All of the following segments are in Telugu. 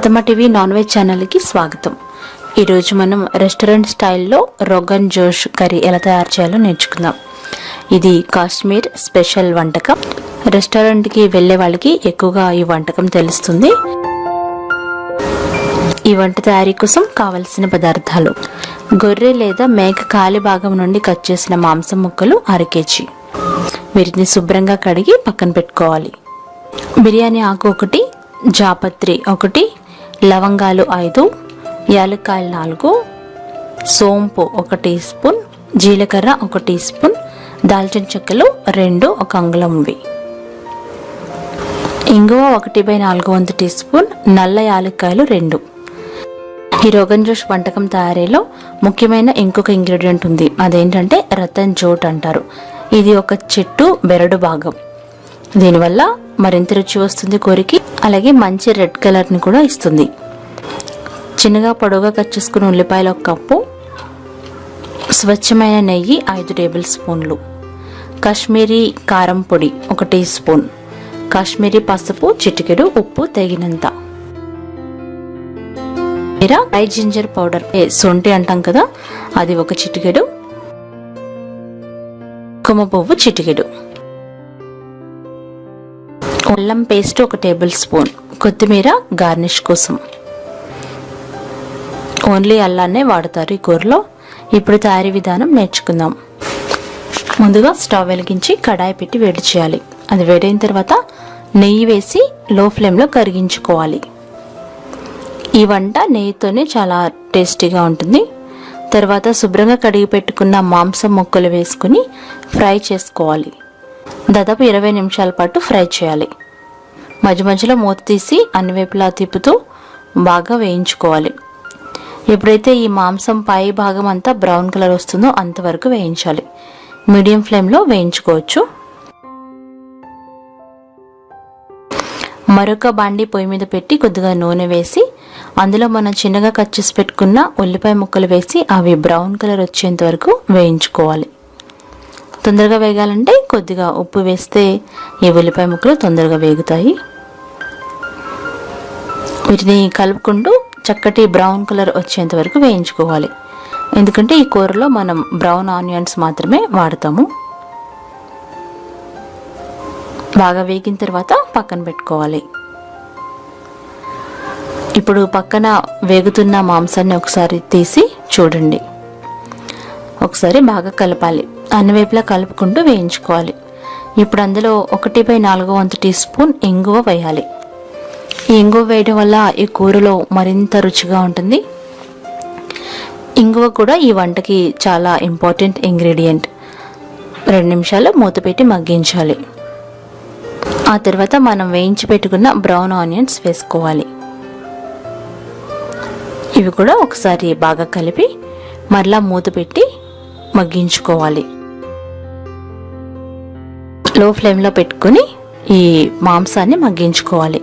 అత్తమ్మ టీవీ నాన్ వెజ్ ఛానల్కి స్వాగతం. ఈరోజు మనం రెస్టారెంట్ స్టైల్లో రోగన్ జోష్ కర్రీ ఎలా తయారు చేయాలో నేర్చుకుందాం. ఇది కాశ్మీర్ స్పెషల్ వంటకం. రెస్టారెంట్కి వెళ్ళే వాళ్ళకి ఎక్కువగా ఈ వంటకం తెలుస్తుంది. ఈ వంట తయారీ కోసం కావలసిన పదార్థాలు: గొర్రె లేదా మేక కాలి భాగం నుండి కట్ చేసిన మాంసం ముక్కలు 1/2 kg. వీటిని శుభ్రంగా కడిగి పక్కన పెట్టుకోవాలి. బిర్యానీ ఆకు 1, జాపత్రి 1, లవంగాలు 5, యాలక్కాయలు 4, సోంపు 1 టీ స్పూన్, జీలకర్ర 1 టీ స్పూన్, దాల్చిన చెక్కలు 2, 1 అంగుళం, ఇంగువ 1/4 వంతు టీ స్పూన్, నల్ల యాలక్కాయలు 2. ఈ రోగన్ జోష్ వంటకం తయారీలో ముఖ్యమైన ఇంకొక ఇంగ్రీడియంట్ ఉంది. అదేంటంటే రతన్ జోట్ అంటారు. ఇది ఒక చెట్టు బెరడు భాగం. దీనివల్ల మరింత రుచి వస్తుంది కూరకి. అలాగే మంచి రెడ్ కలర్ని కూడా ఇస్తుంది. చిన్నగా పొడవుగా కట్ చేసుకున్న ఉల్లిపాయలు 1 కప్పు, స్వచ్ఛమైన నెయ్యి 5 టేబుల్ స్పూన్లు, కాశ్మీరీ కారం పొడి 1 టీ స్పూన్, కాశ్మీరీ పసుపు చిటికెడు, ఉప్పు తగినంత, డ్రై జింజర్ పౌడర్ సొంటి అంటాం కదా, అది 1 చిటికెడు, కుంకుమ పువ్వు చిటికెడు, అల్లం పేస్ట్ 1 టేబుల్ స్పూన్, కొత్తిమీర గార్నిష్ కోసం. ఓన్లీ అల్లాన్నే వాడతారు ఈ కూరలో. ఇప్పుడు తయారీ విధానం నేర్చుకుందాం. ముందుగా స్టవ్ వెలిగించి కడాయి పెట్టి వేడి చేయాలి. అది వేడైన తర్వాత నెయ్యి వేసి లో ఫ్లేమ్లో కరిగించుకోవాలి. ఈ వంట నెయ్యితోనే చాలా టేస్టీగా ఉంటుంది. తర్వాత శుభ్రంగా కడిగి పెట్టుకున్న మాంసం ముక్కలు వేసుకుని ఫ్రై చేసుకోవాలి. దాదాపు 20 నిమిషాల పాటు ఫ్రై చేయాలి. మధ్య మధ్యలో మూత తీసి అన్ని వైపులా తిప్పుతూ బాగా వేయించుకోవాలి. ఎప్పుడైతే ఈ మాంసం పై భాగం అంతా బ్రౌన్ కలర్ వస్తుందో అంతవరకు వేయించాలి. మీడియం ఫ్లేమ్లో వేయించుకోవచ్చు. మరొక బాండీ పొయ్యి మీద పెట్టి కొద్దిగా నూనె వేసి అందులో మనం చిన్నగా కట్ చేసి పెట్టుకున్న ఉల్లిపాయ ముక్కలు వేసి అవి బ్రౌన్ కలర్ వచ్చేంత వరకు వేయించుకోవాలి. తొందరగా వేగాలంటే కొద్దిగా ఉప్పు వేస్తే ఈ ఉల్లిపాయ ముక్కలు తొందరగా వేగుతాయి. వీటిని కలుపుకుంటూ చక్కటి బ్రౌన్ కలర్ వచ్చేంత వరకు వేయించుకోవాలి. ఎందుకంటే ఈ కూరలో మనం బ్రౌన్ ఆనియన్స్ మాత్రమే వాడతాము. బాగా వేగిన తర్వాత పక్కన పెట్టుకోవాలి. ఇప్పుడు పక్కన వేగుతున్న మాంసాన్ని ఒకసారి తీసి చూడండి. ఒకసారి బాగా కలపాలి. అన్ని వైపులా కలుపుకుంటూ వేయించుకోవాలి. ఇప్పుడు అందులో 1/4 వంతు టీ స్పూన్ ఇంగువ వేయాలి. ఈ ఇంగువ వేయడం వల్ల ఈ కూరలో మరింత రుచిగా ఉంటుంది. ఇంగువ కూడా ఈ వంటకి చాలా ఇంపార్టెంట్ ఇంగ్రీడియంట్. 2 నిమిషాలు మూత పెట్టి మగ్గించాలి. ఆ తర్వాత మనం వేయించి పెట్టుకున్న బ్రౌన్ ఆనియన్స్ వేసుకోవాలి. ఇవి కూడా ఒకసారి బాగా కలిపి మరలా మూత పెట్టి మగ్గించుకోవాలి. లో ఫ్లేమ్లో పెట్టుకుని ఈ మాంసాన్ని మగ్గించుకోవాలి.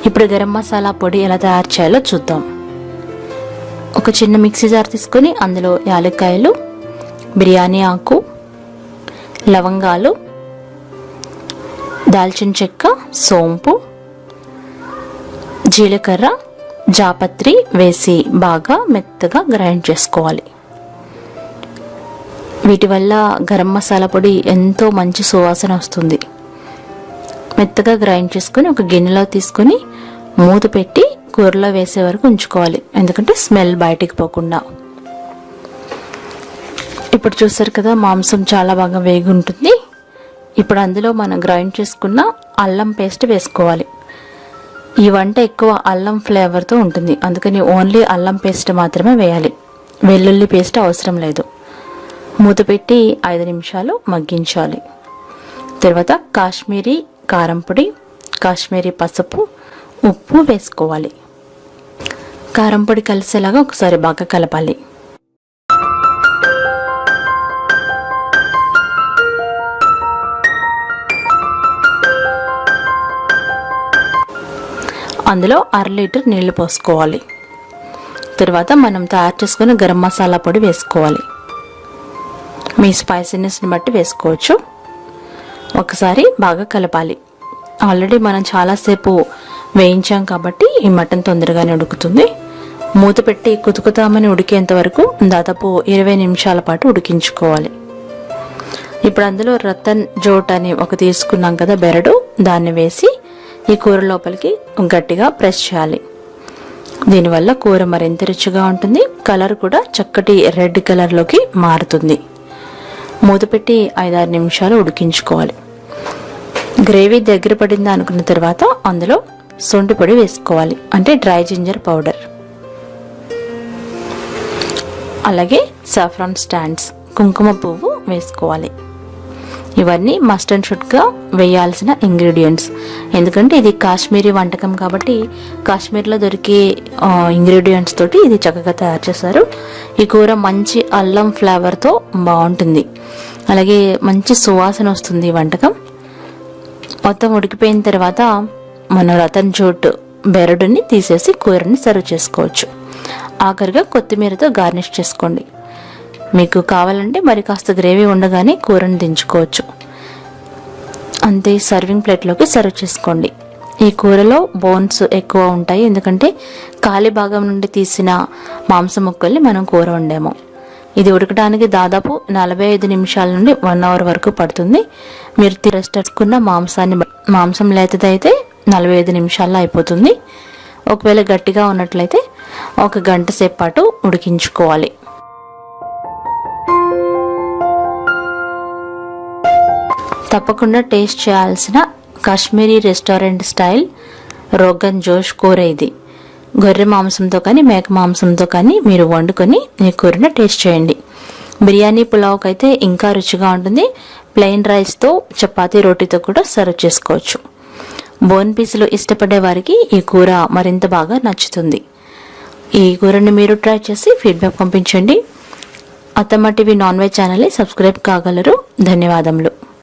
ఇప్పుడు గరం మసాలా పొడి ఎలా తయారు చేయాలో చూద్దాం. ఒక చిన్న మిక్సీ జార్ తీసుకొని అందులో యాలక్కాయలు, బిర్యానీ ఆకు, లవంగాలు, దాల్చిన చెక్క, సోంపు, జీలకర్ర, జాపత్రి వేసి బాగా మెత్తగా గ్రైండ్ చేసుకోవాలి. వీటి వల్ల గరం మసాలా పొడి ఎంతో మంచి సువాసన వస్తుంది. మెత్తగా గ్రైండ్ చేసుకుని ఒక గిన్నెలో తీసుకుని మూత పెట్టి కూరలో వేసే వరకు ఉంచుకోవాలి. ఎందుకంటే స్మెల్ బయటికి పోకుండా. ఇప్పుడు చూసారు కదా, మాంసం చాలా బాగా వేగి ఉంటుంది. ఇప్పుడు అందులో మనం గ్రైండ్ చేసుకున్న అల్లం పేస్ట్ వేసుకోవాలి. ఈ వంట ఎక్కువ అల్లం ఫ్లేవర్తో ఉంటుంది. అందుకని ఓన్లీ అల్లం పేస్ట్ మాత్రమే వేయాలి. వెల్లుల్లి పేస్ట్ అవసరం లేదు. మూత పెట్టి 5 నిమిషాలు మగ్గించాలి. తర్వాత కాశ్మీరీ కారం పొడి, కాశ్మీరీ పసుపు, ఉప్పు వేసుకోవాలి. కారం పొడి కలిసేలాగా ఒకసారి బాగా కలపాలి. అందులో 1/2 లీటర్ నీళ్లు పోసుకోవాలి. తర్వాత మనం తయారు చేసుకున్న గరం మసాలా పొడి వేసుకోవాలి. మీ స్పైసీనెస్ని బట్టి వేసుకోవచ్చు. ఒకసారి బాగా కలపాలి. ఆల్రెడీ మనం చాలాసేపు వేయించాం కాబట్టి ఈ మటన్ తొందరగానే ఉడుకుతుంది. మూత పెట్టి కుతుకుతామని ఉడికేంత వరకు దాదాపు 20 నిమిషాల పాటు ఉడికించుకోవాలి. ఇప్పుడు అందులో రతన్ జోట్ అని ఒక తీసుకున్నాం కదా బెరడు, దాన్ని వేసి ఈ కూర లోపలికి గట్టిగా ప్రెస్ చేయాలి. దీనివల్ల కూర మరింత రుచిగా ఉంటుంది. కలర్ కూడా చక్కటి రెడ్ కలర్లోకి మారుతుంది. మూత పెట్టి 5-6 నిమిషాలు ఉడికించుకోవాలి. గ్రేవీ దగ్గర పడిందా అనుకున్న తర్వాత అందులో సొంటి పొడి వేసుకోవాలి, అంటే డ్రై జింజర్ పౌడర్. అలాగే సాఫ్రాన్ స్టాండ్స్, కుంకుమ పువ్వు వేసుకోవాలి. ఇవన్నీ మస్ట్ అండ్ షుడ్గా వేయాల్సిన ఇంగ్రీడియంట్స్. ఎందుకంటే ఇది కాశ్మీరీ వంటకం కాబట్టి కాశ్మీర్లో దొరికే ఇంగ్రీడియంట్స్ తోటి ఇది చక్కగా తయారు చేస్తారు. ఈ కూర మంచి అల్లం ఫ్లేవర్తో బాగుంటుంది. అలాగే మంచి సువాసన వస్తుంది ఈ వంటకం. మొత్తం ఉడికిపోయిన తర్వాత మన రతన్ జోట్ బెరడుని తీసేసి కూరని సర్వ్ చేసుకోవచ్చు. ఆఖరిగా కొత్తిమీరతో గార్నిష్ చేసుకోండి. మీకు కావాలంటే మరి కాస్త గ్రేవీ ఉండగానే కూరని దించుకోవచ్చు. అంతే, సర్వింగ్ ప్లేట్లోకి సర్వ్ చేసుకోండి. ఈ కూరలో బోన్స్ ఎక్కువ ఉంటాయి, ఎందుకంటే కాలి భాగం నుండి తీసిన మాంసం ముక్కల్ని మనం కూర వండాము. ఇది ఉడకడానికి దాదాపు 45 నిమిషాల నుండి 1 అవర్ వరకు పడుతుంది. మీరు తిరస్టర్చుకున్న మాంసం లేతదైతే 45 నిమిషాల్లో అయిపోతుంది. ఒకవేళ గట్టిగా ఉన్నట్లయితే 1 గంట సేపు పాటు ఉడికించుకోవాలి. తప్పకుండా టేస్ట్ చేయాల్సిన కాశ్మీరీ రెస్టారెంట్ స్టైల్ రోగన్ జోష్ కూర ఇది. గొర్రె మాంసంతో కానీ మేక మాంసంతో కానీ మీరు వండుకొని ఈ కూరను టేస్ట్ చేయండి. బిర్యానీ పులావ్కి అయితే ఇంకా రుచిగా ఉంటుంది. ప్లెయిన్ రైస్తో, చపాతీ, రోటీతో కూడా సర్వ్ చేసుకోవచ్చు. బోన్ పీసులు ఇష్టపడే వారికి ఈ కూర మరింత బాగా నచ్చుతుంది. ఈ కూరని మీరు ట్రై చేసి ఫీడ్బ్యాక్ పంపించండి. అత్తమ్మ టీవీ నాన్ వెజ్ ఛానల్ని సబ్స్క్రైబ్ కాగలరు. ధన్యవాదములు.